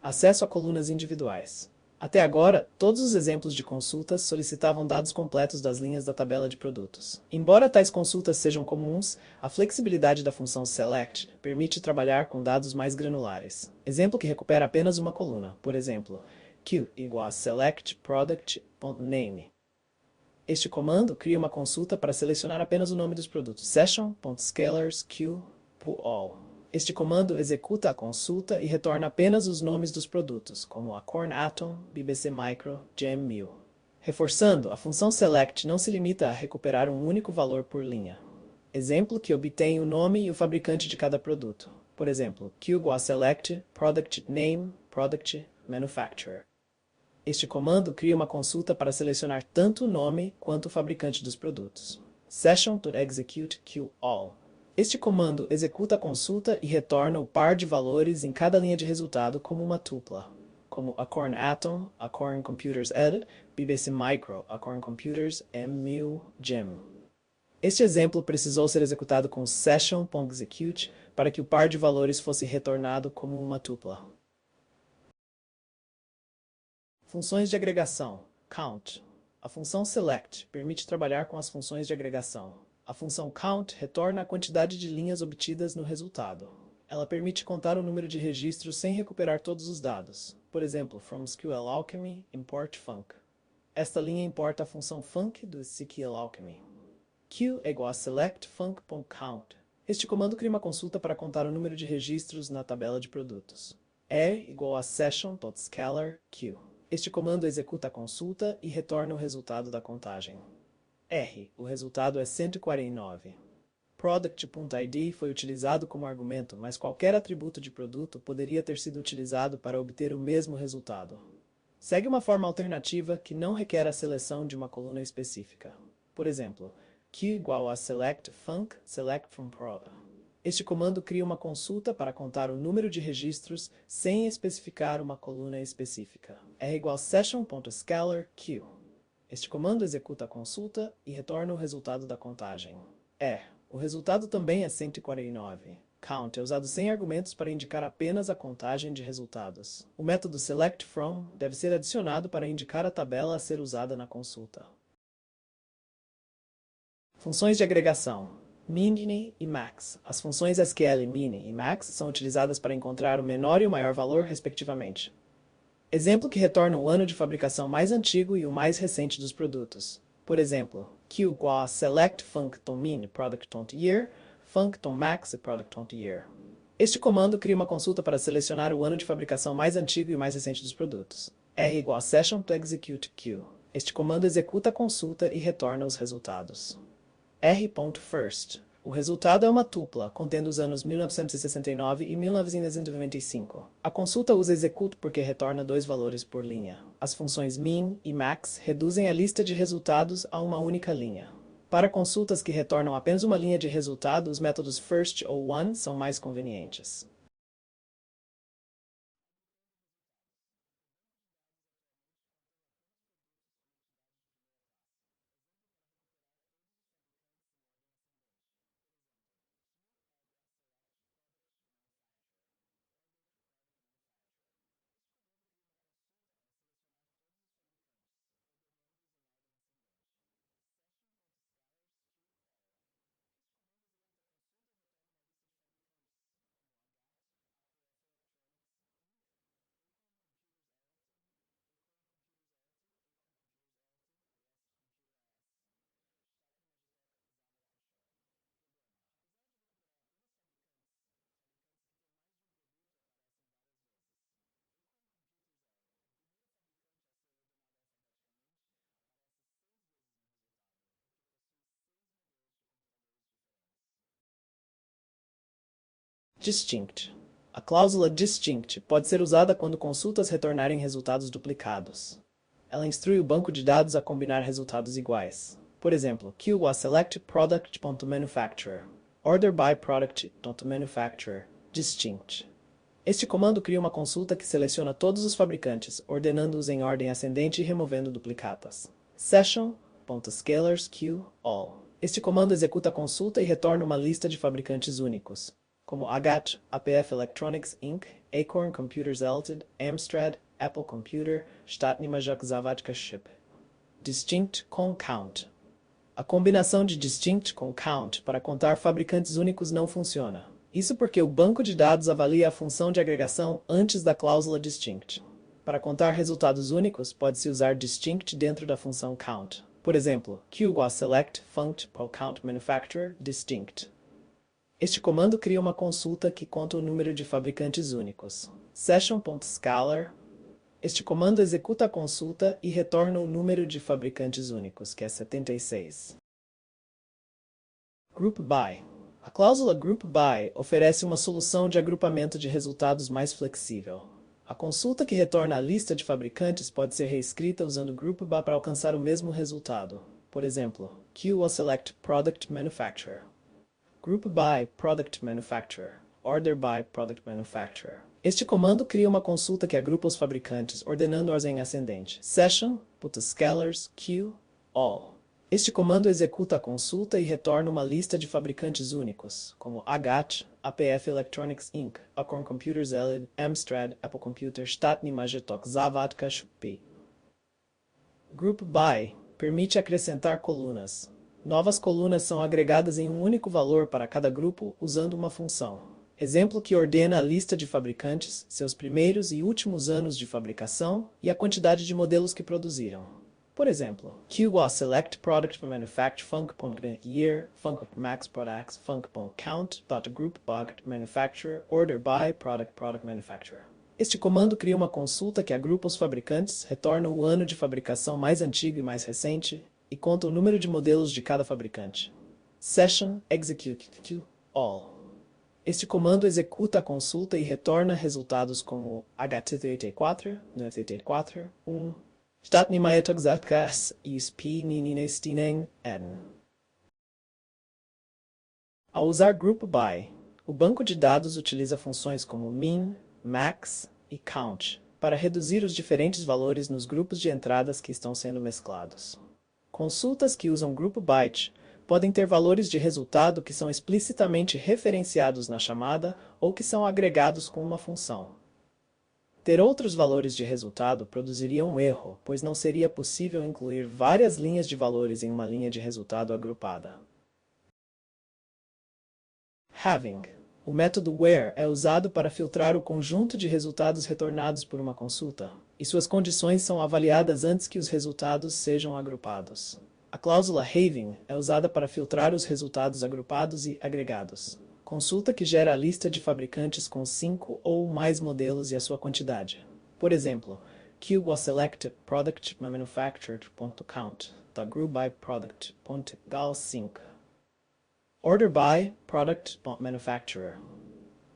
Acesso a colunas individuais. Até agora, todos os exemplos de consultas solicitavam dados completos das linhas da tabela de produtos. Embora tais consultas sejam comuns, a flexibilidade da função select permite trabalhar com dados mais granulares. Exemplo que recupera apenas uma coluna, por exemplo, Q igual a selectProduct.name. Este comando cria uma consulta para selecionar apenas o nome dos produtos. Session.scalarsQAll. Este comando executa a consulta e retorna apenas os nomes dos produtos, como a Corn Atom, BBC Micro, Gem 1000. Reforçando, a função select não se limita a recuperar um único valor por linha. Exemplo que obtém o nome e o fabricante de cada produto. Por exemplo, Q igual a select product name product manufacturer. Este comando cria uma consulta para selecionar tanto o nome quanto o fabricante dos produtos. Session.executeQAll. Este comando executa a consulta e retorna o par de valores em cada linha de resultado como uma tupla, como Acorn Atom, Acorn Computers Ed, BBC Micro, Acorn Computers M1000 Gem. Este exemplo precisou ser executado com session.execute para que o par de valores fosse retornado como uma tupla. Funções de agregação. Count. A função select permite trabalhar com as funções de agregação. A função count retorna a quantidade de linhas obtidas no resultado. Ela permite contar o número de registros sem recuperar todos os dados. Por exemplo, from SQLAlchemy, import func. Esta linha importa a função func do SQLAlchemy. Q é igual a selectfunc.count. Este comando cria uma consulta para contar o número de registros na tabela de produtos. É igual a session.scalarQ. Este comando executa a consulta e retorna o resultado da contagem. R. O resultado é 149. Product.id foi utilizado como argumento, mas qualquer atributo de produto poderia ter sido utilizado para obter o mesmo resultado. Segue uma forma alternativa que não requer a seleção de uma coluna específica. Por exemplo, Q igual a selectfunc select from prod. Este comando cria uma consulta para contar o número de registros sem especificar uma coluna específica. R igual a session.scalarQ. Este comando executa a consulta e retorna o resultado da contagem. O resultado também é 149. Count é usado sem argumentos para indicar apenas a contagem de resultados. O método selectFrom deve ser adicionado para indicar a tabela a ser usada na consulta. Funções de agregação. Min e max. As funções SQL min e max são utilizadas para encontrar o menor e o maior valor, respectivamente. Exemplo que retorna o ano de fabricação mais antigo e o mais recente dos produtos. Por exemplo, q igual a select func.min product.year, func.max product.year. Este comando cria uma consulta para selecionar o ano de fabricação mais antigo e mais recente dos produtos. R igual a session.executeQ. Este comando executa a consulta e retorna os resultados. R.first. O resultado é uma tupla, contendo os anos 1969 e 1995. A consulta usa execute porque retorna dois valores por linha. As funções min e max reduzem a lista de resultados a uma única linha. Para consultas que retornam apenas uma linha de resultado, os métodos first ou one são mais convenientes. Distinct. A cláusula distinct pode ser usada quando consultas retornarem resultados duplicados. Ela instrui o banco de dados a combinar resultados iguais. Por exemplo, q was select product.manufacturer, order by product.manufacturer, distinct. Este comando cria uma consulta que seleciona todos os fabricantes, ordenando-os em ordem ascendente e removendo duplicatas. Session.scalersQ all. Este comando executa a consulta e retorna uma lista de fabricantes únicos, como AGAT, APF Electronics Inc., Acorn Computers Ltd., Amstrad, Apple Computer, Státnimajok Zavadka Ship. Distinct com count. A combinação de distinct com count para contar fabricantes únicos não funciona. Isso porque o banco de dados avalia a função de agregação antes da cláusula distinct. Para contar resultados únicos, pode-se usar distinct dentro da função count. Por exemplo, q was select funct.count manufacturer distinct. Este comando cria uma consulta que conta o número de fabricantes únicos. Session.scalar. Este comando executa a consulta e retorna o número de fabricantes únicos, que é 76. Group by. A cláusula Group by oferece uma solução de agrupamento de resultados mais flexível. A consulta que retorna a lista de fabricantes pode ser reescrita usando Group by para alcançar o mesmo resultado. Por exemplo, q will select product manufacturer. Group by product manufacturer. Order by product manufacturer. Este comando cria uma consulta que agrupa os fabricantes, ordenando ordem ascendente. Session.scalars q all. Este comando executa a consulta e retorna uma lista de fabricantes únicos, como AGAT, APF Electronics Inc., Acorn Computers Ltd., Amstrad, Apple Computer, Státnimajtok Zavadka Shp. Group by permite acrescentar colunas. Novas colunas são agregadas em um único valor para cada grupo usando uma função. Exemplo que ordena a lista de fabricantes, seus primeiros e últimos anos de fabricação e a quantidade de modelos que produziram. Por exemplo, q was select product for manufacture func.year, func.max products, func.count.group product manufacturer, order by product manufacturer. Este comando cria uma consulta que agrupa os fabricantes, retorna o ano de fabricação mais antigo e mais recente, e conta o número de modelos de cada fabricante. Session execute to all. Este comando executa a consulta e retorna resultados como HT34, 984, 1, Státnimajatok Zapkas, ISP Nininestinen, N. Ao usar Group by, o banco de dados utiliza funções como min, max e count para reduzir os diferentes valores nos grupos de entradas que estão sendo mesclados. Consultas que usam grupo byte podem ter valores de resultado que são explicitamente referenciados na chamada ou que são agregados com uma função. Ter outros valores de resultado produziria um erro, pois não seria possível incluir várias linhas de valores em uma linha de resultado agrupada. Having. O método where é usado para filtrar o conjunto de resultados retornados por uma consulta, e suas condições são avaliadas antes que os resultados sejam agrupados. A cláusula having é usada para filtrar os resultados agrupados e agregados. Consulta que gera a lista de fabricantes com 5 ou mais modelos e a sua quantidade. Por exemplo, Q was selected product manufactured.count, grew by product.gal5. Order by product.manufacturer.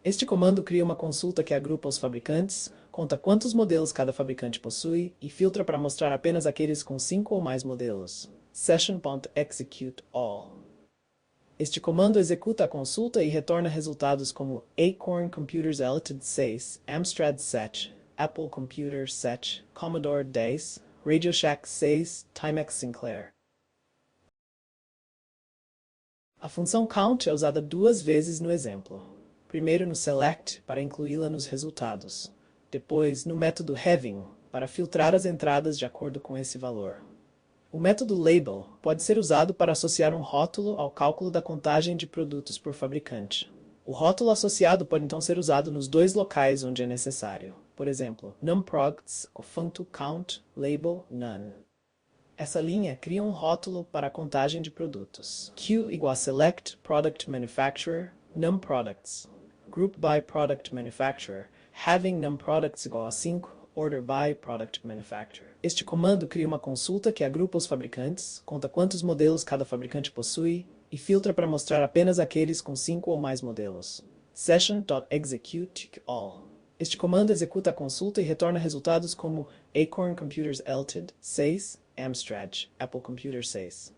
Este comando cria uma consulta que agrupa os fabricantes, conta quantos modelos cada fabricante possui e filtra para mostrar apenas aqueles com 5 ou mais modelos. Session.executeAll. Este comando executa a consulta e retorna resultados como Acorn Computers Ltd 6, Amstrad 7, Apple Computer 7, Commodore 10, Radio Shack 6, Timex Sinclair. A função count é usada 2 vezes no exemplo. Primeiro no select, para incluí-la nos resultados. Depois no método having, para filtrar as entradas de acordo com esse valor. O método label pode ser usado para associar um rótulo ao cálculo da contagem de produtos por fabricante. O rótulo associado pode então ser usado nos 2 locais onde é necessário. Por exemplo, numProducts, functo count, label, none. Essa linha cria um rótulo para a contagem de produtos. Q igual a select product manufacturer, numProducts. Group by product manufacturer, having numProducts igual a 5, order by product manufacturer. Este comando cria uma consulta que agrupa os fabricantes, conta quantos modelos cada fabricante possui e filtra para mostrar apenas aqueles com 5 ou mais modelos. Session.executeAll. Este comando executa a consulta e retorna resultados como Acorn Computers Ltd 6, Amstrad, Apple Computer 6.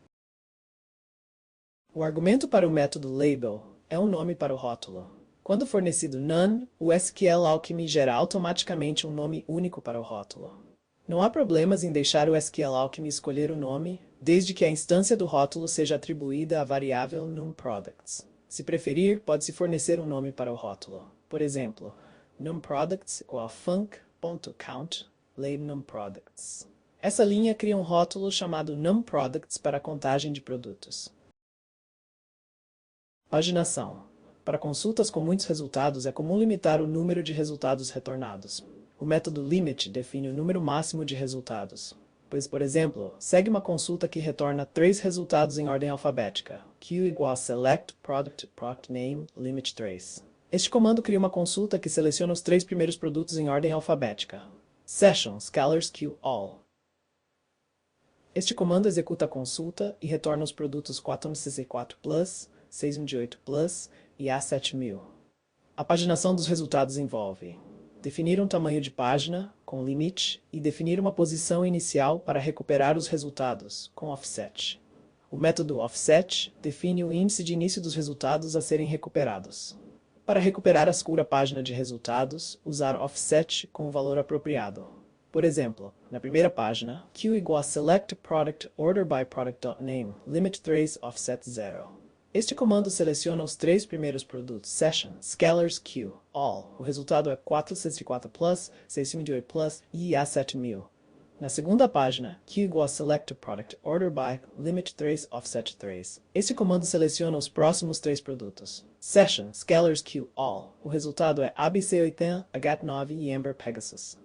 O argumento para o método label é um nome para o rótulo. Quando fornecido none, o SQL Alchemy gera automaticamente um nome único para o rótulo. Não há problemas em deixar o SQL Alchemy escolher o nome, desde que a instância do rótulo seja atribuída à variável numProducts. Se preferir, pode-se fornecer um nome para o rótulo. Por exemplo, numProducts igual a func.count, label numProducts. Essa linha cria um rótulo chamado numProducts para a contagem de produtos. Paginação. Para consultas com muitos resultados, é comum limitar o número de resultados retornados. O método limit define o número máximo de resultados. Pois, por exemplo, segue uma consulta que retorna 3 resultados em ordem alfabética. Q igual a select product name limit 3. Este comando cria uma consulta que seleciona os 3 primeiros produtos em ordem alfabética. Session scalars Q all. Este comando executa a consulta e retorna os produtos 464 Plus, 618 Plus e A7000. A paginação dos resultados envolve definir um tamanho de página, com limite, e definir uma posição inicial para recuperar os resultados, com offset. O método offset define o índice de início dos resultados a serem recuperados. Para recuperar a segunda página de resultados, usar offset com o valor apropriado. Por exemplo, na primeira página, Q igual a select product order by product.name, limit 3 offset 0. Este comando seleciona os 3 primeiros produtos, session, scalars Q, all. O resultado é 464 Plus, 628 Plus e A7000. Na segunda página, Q igual a select product order by limit 3 offset 3. Este comando seleciona os próximos 3 produtos. Session, scalars Q, all. O resultado é ABC80, AGAT9 e Ember Pegasus.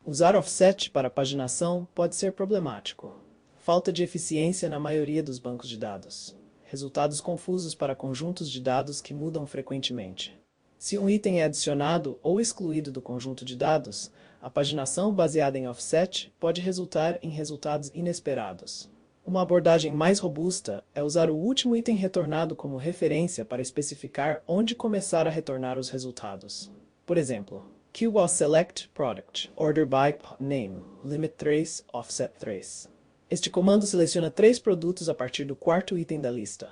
Usar offset para paginação pode ser problemático. Falta de eficiência na maioria dos bancos de dados. Resultados confusos para conjuntos de dados que mudam frequentemente. Se um item é adicionado ou excluído do conjunto de dados, a paginação baseada em offset pode resultar em resultados inesperados. Uma abordagem mais robusta é usar o último item retornado como referência para especificar onde começar a retornar os resultados. Por exemplo, Q was select product, order by name, limit 3, offset 3. Este comando seleciona 3 produtos a partir do 4º item da lista.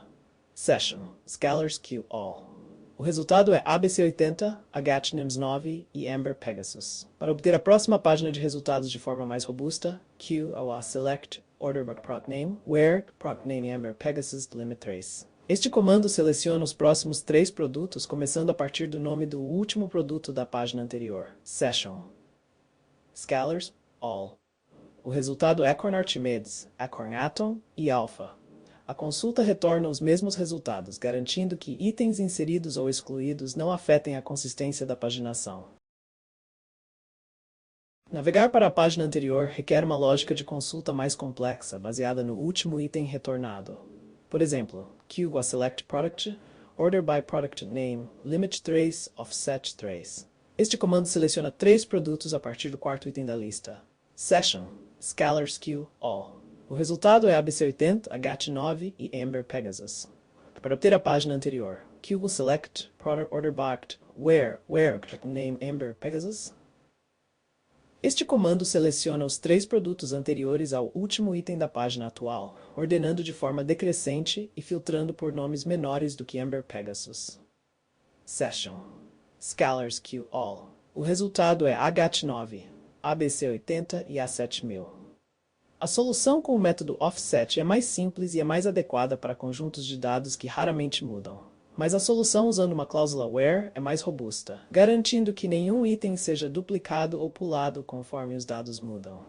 Session, scalars Q all. O resultado é ABC80, Agate NIMS 9 e Amber Pegasus. Para obter a próxima página de resultados de forma mais robusta, Q ao select order by product name, where product name Amber Pegasus limit trace. Este comando seleciona os próximos 3 produtos, começando a partir do nome do último produto da página anterior. Session. Scalars, all. O resultado é Acorn Archimedes, Acorn Atom e Alpha. A consulta retorna os mesmos resultados, garantindo que itens inseridos ou excluídos não afetem a consistência da paginação. Navegar para a página anterior requer uma lógica de consulta mais complexa, baseada no último item retornado. Por exemplo, Q was select product, order by product name, limit trace, offset trace. Este comando seleciona 3 produtos a partir do 4º item da lista. Session, Scalars Q, all. O resultado é ABC80, Agate 9 e Amber Pegasus. Para obter a página anterior, Q will select product order by where name Amber Pegasus. Este comando seleciona os 3 produtos anteriores ao último item da página atual, ordenando de forma decrescente e filtrando por nomes menores do que Amber Pegasus. Session, Scalars Q all. O resultado é Agate 9, ABC80 e A7000. A solução com o método offset é mais simples e é mais adequada para conjuntos de dados que raramente mudam. Mas a solução usando uma cláusula where é mais robusta, garantindo que nenhum item seja duplicado ou pulado conforme os dados mudam.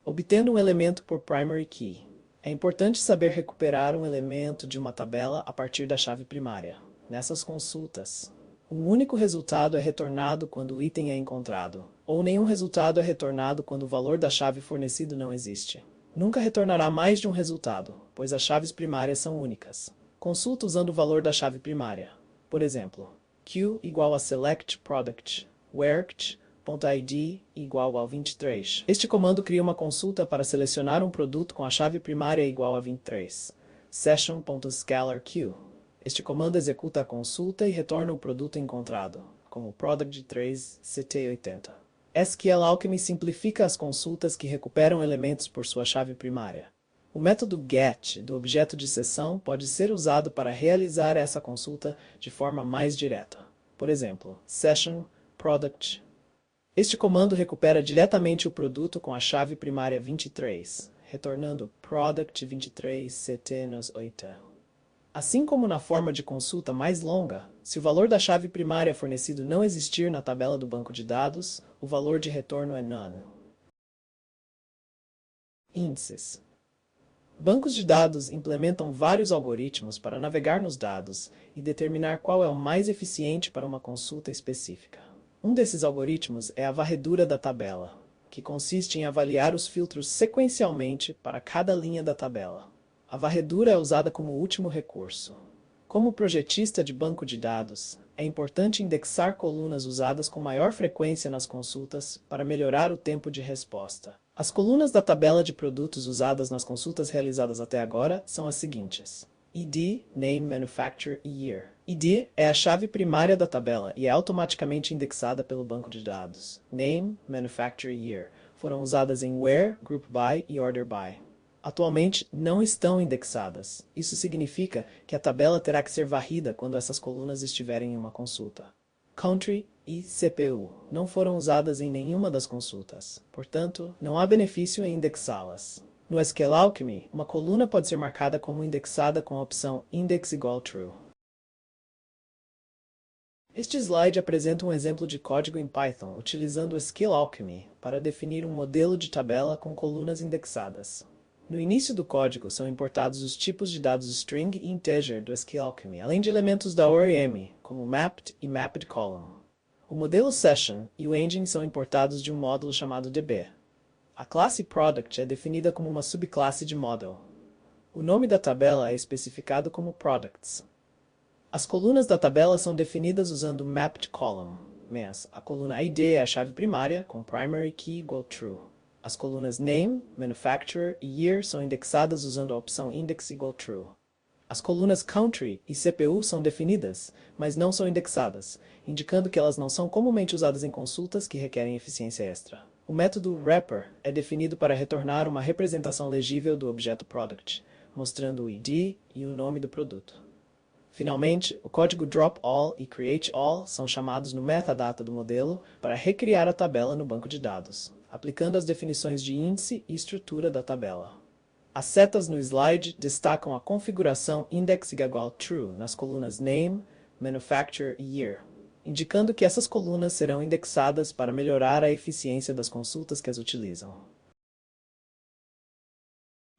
Obtendo um elemento por primary key. É importante saber recuperar um elemento de uma tabela a partir da chave primária. Nessas consultas, um único resultado é retornado quando o item é encontrado, ou nenhum resultado é retornado quando o valor da chave fornecido não existe. Nunca retornará mais de um resultado, pois as chaves primárias são únicas. Consulta usando o valor da chave primária. Por exemplo, Q igual a select product, where.id igual ao 23. Este comando cria uma consulta para selecionar um produto com a chave primária igual a 23. Session.scalarQ. Este comando executa a consulta e retorna o produto encontrado, como product3 CT80. SQL Alchemy simplifica as consultas que recuperam elementos por sua chave primária. O método GET do objeto de seção pode ser usado para realizar essa consulta de forma mais direta. Por exemplo, session product. Este comando recupera diretamente o produto com a chave primária 23, retornando product23 CT8. Assim como na forma de consulta mais longa, se o valor da chave primária fornecido não existir na tabela do banco de dados, o valor de retorno é none. Índices. Bancos de dados implementam vários algoritmos para navegar nos dados e determinar qual é o mais eficiente para uma consulta específica. Um desses algoritmos é a varredura da tabela, que consiste em avaliar os filtros sequencialmente para cada linha da tabela. A varredura é usada como último recurso. Como projetista de banco de dados, é importante indexar colunas usadas com maior frequência nas consultas para melhorar o tempo de resposta. As colunas da tabela de produtos usadas nas consultas realizadas até agora são as seguintes: ID, Name, Manufacturer e Year. ID é a chave primária da tabela e é automaticamente indexada pelo banco de dados. Name, Manufacturer e Year foram usadas em Where, Group By e Order By. Atualmente não estão indexadas. Isso significa que a tabela terá que ser varrida quando essas colunas estiverem em uma consulta. Country e CPU não foram usadas em nenhuma das consultas. Portanto, não há benefício em indexá-las. No SQL Alchemy, uma coluna pode ser marcada como indexada com a opção Index igual True. Este slide apresenta um exemplo de código em Python utilizando o SQL Alchemy para definir um modelo de tabela com colunas indexadas. No início do código são importados os tipos de dados string e integer do SQL Alchemy, além de elementos da ORM, como mapped e mapped column. O modelo session e o engine são importados de um módulo chamado DB. A classe product é definida como uma subclasse de model. O nome da tabela é especificado como products. As colunas da tabela são definidas usando mapped column, mas a coluna ID é a chave primária, com primary key igual true. As colunas Name, Manufacturer e Year são indexadas usando a opção Index igual True. As colunas Country e CPU são definidas, mas não são indexadas, indicando que elas não são comumente usadas em consultas que requerem eficiência extra. O método wrapper é definido para retornar uma representação legível do objeto Product, mostrando o ID e o nome do produto. Finalmente, o código drop_all e create_all são chamados no metadata do modelo para recriar a tabela no banco de dados, aplicando as definições de índice e estrutura da tabela. As setas no slide destacam a configuração index=true nas colunas name, manufacturer e year, indicando que essas colunas serão indexadas para melhorar a eficiência das consultas que as utilizam.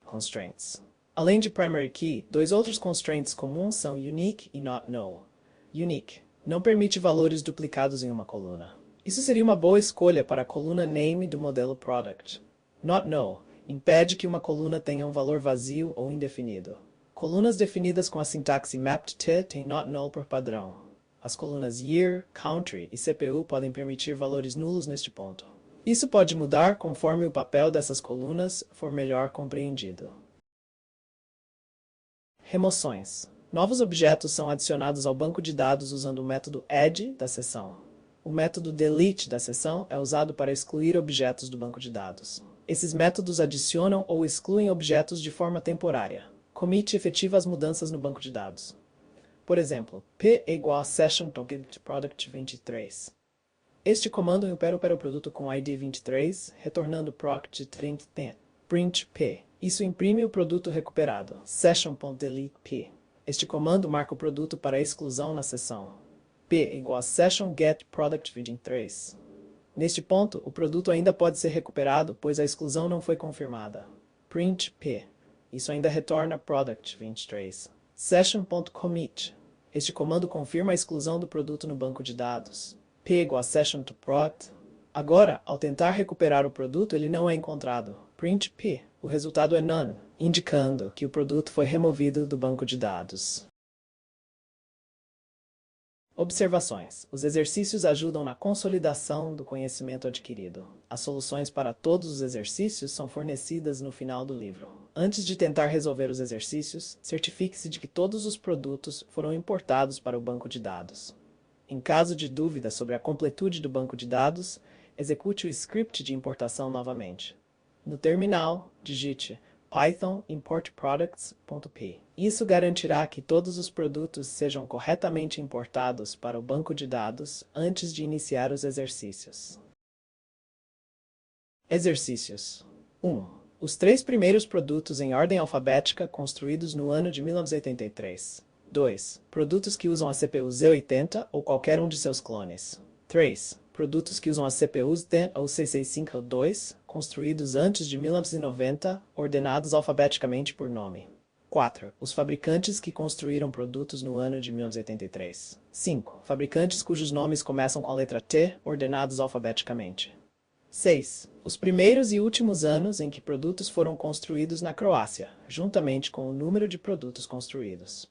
Constraints. Além de primary key, dois outros constraints comuns são unique e not null. Unique não permite valores duplicados em uma coluna. Isso seria uma boa escolha para a coluna name do modelo product. Not null impede que uma coluna tenha um valor vazio ou indefinido. Colunas definidas com a sintaxe mapped_to têm not null por padrão. As colunas year, country e CPU podem permitir valores nulos neste ponto. Isso pode mudar conforme o papel dessas colunas for melhor compreendido. Remoções. Novos objetos são adicionados ao banco de dados usando o método add da seção. O método delete da seção é usado para excluir objetos do banco de dados. Esses métodos adicionam ou excluem objetos de forma temporária. Commit efetiva as mudanças no banco de dados. Por exemplo, p = session.getProduct23. Este comando recupera o produto com ID 23, retornando proct30. Print p. Isso imprime o produto recuperado. Session.deleteP. Este comando marca o produto para exclusão na seção. p = session.getProduct23. Neste ponto, o produto ainda pode ser recuperado, pois a exclusão não foi confirmada. Print p. Isso ainda retorna product23. Session.commit. Este comando confirma a exclusão do produto no banco de dados. p = session.proct. Agora, ao tentar recuperar o produto, ele não é encontrado. Print p. O resultado é none, indicando que o produto foi removido do banco de dados. Observações. Os exercícios ajudam na consolidação do conhecimento adquirido. As soluções para todos os exercícios são fornecidas no final do livro. Antes de tentar resolver os exercícios, certifique-se de que todos os produtos foram importados para o banco de dados. Em caso de dúvida sobre a completude do banco de dados, execute o script de importação novamente. No terminal, digite Python importProducts.py. Isso garantirá que todos os produtos sejam corretamente importados para o banco de dados antes de iniciar os exercícios. Exercícios. 1. Os 3 primeiros produtos em ordem alfabética construídos no ano de 1983. 2. Produtos que usam a CPU Z80 ou qualquer um de seus clones. 3. Produtos que usam as CPUs DEN ou C6502, construídos antes de 1990, ordenados alfabeticamente por nome. 4. Os fabricantes que construíram produtos no ano de 1983. 5. Fabricantes cujos nomes começam com a letra T, ordenados alfabeticamente. 6. Os primeiros e últimos anos em que produtos foram construídos na Croácia, juntamente com o número de produtos construídos.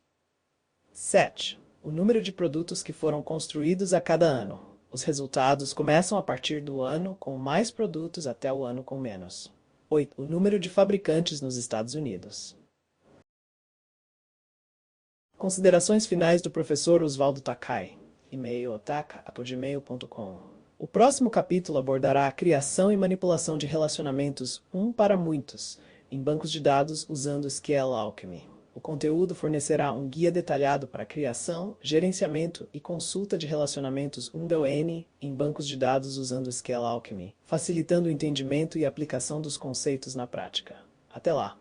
7. O número de produtos que foram construídos a cada ano. Os resultados começam a partir do ano com mais produtos até o ano com menos. 8. O número de fabricantes nos Estados Unidos. Considerações finais do professor Oswaldo Takai. E-mail otaka@gmail.com. O próximo capítulo abordará a criação e manipulação de relacionamentos um para muitos em bancos de dados usando Scale Alchemy. O conteúdo fornecerá um guia detalhado para a criação, gerenciamento e consulta de relacionamentos 1-N em bancos de dados usando Scale Alchemy, facilitando o entendimento e aplicação dos conceitos na prática. Até lá!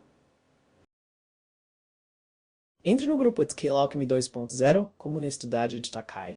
Entre no grupo Scale Alchemy 2.0, Comunidade de Takai.